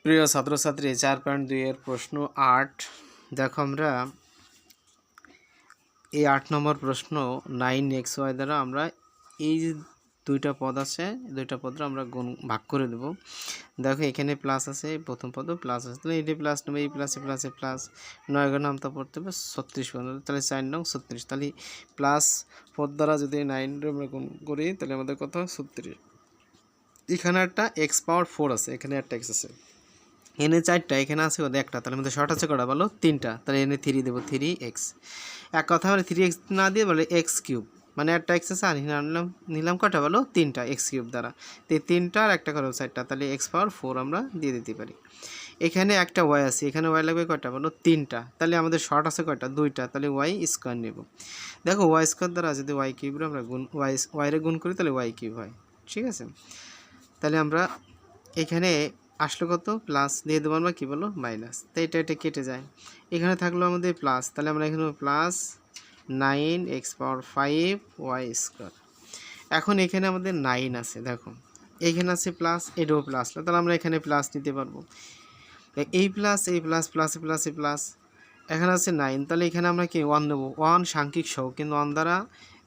প্রিয় ছাত্রছাত্রী 4.2 এর প্রশ্ন 8 দেখো আমরা এই 8 নম্বর প্রশ্ন 9xy দ্বারা আমরা এই যে দুইটা পদ আছে দুইটা পদে আমরা গুণ ভাগ করে দেব। দেখো এখানে প্লাস আছে প্রথম পদে প্লাস আছে তাহলে এই প্লাস নেব এই প্লাসে প্লাসে প্লাস 9 এর নামটা পড়তে হবে 36 পর্যন্ত তাহলে 4 নং 36 তাহলে প্লাস পদ দ্বারা যদি 9 এর আমরা গুণ করি তাহলে আমাদের কত হয় 36। এখানে একটা x পাওয়ার 4 আছে এখানে একটা x আছে এনে 4টা এখানে আছে ওদের একটা তাহলে আমাদের শর্ট আছে কটা বলো 3টা তাহলে এনে 3 দেব 3x এক কথা মানে 3x না দিয়ে বলে x কিউব মানে একটা x আছে আর নিলাম কটা বলো 3টা x কিউব দ্বারা তো 3টা আর একটা করো 4টা তাহলে x পাওয়ার 4 আমরা দিয়ে দিতে পারি। এখানে একটা y আছে এখানে y লাগবে কয়টা বলো 3টা তাহলে আমাদের শর্ট আছে কয়টা 2টা তাহলে y স্কয়ার নেব। দেখো y স্কয়ার দ্বারা যদি y কিউব আমরা গুণ y রে গুণ করি তাহলে y কিউব হয় ঠিক আছে। তাহলে আমরা এখানে আসলো কত প্লাস দিয়ে দেবো আমরা কী বলো মাইনাস তো এটা কেটে যায় এখানে থাকলো আমাদের প্লাস তাহলে আমরা এখানে প্লাস 9x পাওয়ার 5y স্কয়ার। এখন এখানে আমাদের 9 আছে দেখো এখানে আছে প্লাস এটাও প্লাস তাহলে আমরা এখানে প্লাস নিতে পারবো এই প্লাস প্লাসে প্লাস এখানে আছে 9 তাহলে এখানে আমরা কি 1 নেব 1 সাংখ্যিক সহগ কিন্তু 1 দ্বারা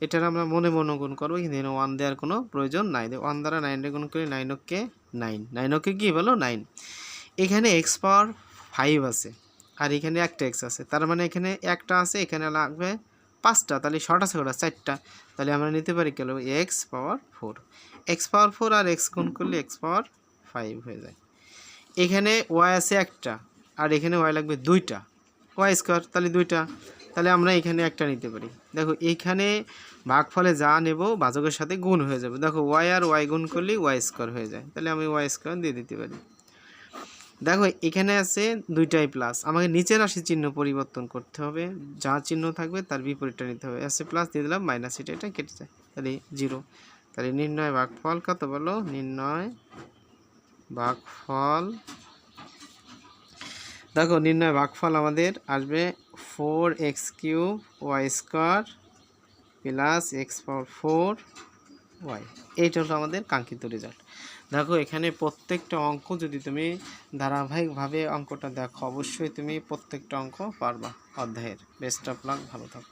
এটার আমরা মনে গুণ করবো কিন্তু 1 দেওয়ার কোনো প্রয়োজন নাই 1 দ্বারা 9 এর গুণ করে 9 ওকে কি বলো 9 এখানে x পাওয়ার 5 আছে আর এখানে একটা x আছে তার মানে এখানে একটা আছে এখানে লাগবে 5টা তাহলে শর্ট আছে কটা 4টা তাহলে আমরা নিতে পারি কি হলো x পাওয়ার 4 আর x গুণ করলে x পাওয়ার 5 হয়ে যায়। এখানে y আছে একটা আর এখানে y লাগবে 2টা y স্কয়ার তাহলে 2টা তাহলে আমরা এখানে একটা নিতে পারি। দেখো এইখানে ভাগফলে যা নেব ভাজকের সাথে গুণ হয়ে যাবে দেখো y আর y গুণ করলেই y স্কয়ার হয়ে যায় তাহলে আমি y স্কয়ার দিয়ে দিতে পারি। দেখো এখানে আছে দুইটাই প্লাস আমাকে নিচের রাশি চিহ্ন পরিবর্তন করতে হবে যা চিহ্ন থাকবে তার বিপরীতটা নিতে হবে আছে প্লাস দিয়ে দিলাম মাইনাস এটা কেটে যায় তাহলে 0 তাহলে নির্ণয় ভাগফল কত বলো নির্ণয় ভাগফল দেখো নির্ণয় ভাগফল আমাদের আসবে 4x³ y square plus x পাওয়ার 4y এইটা হলো আমাদের কাঙ্ক্ষিত রেজাল্ট। দেখো এখানে প্রত্যেকটা অঙ্ক যদি তুমি ধারাবাহিকভাবে অঙ্কটা দেখো অবশ্যই তুমি প্রত্যেকটা অঙ্ক পারবা অধ্যায়ের। বেস্ট অফ লাক, ভালো থাকো।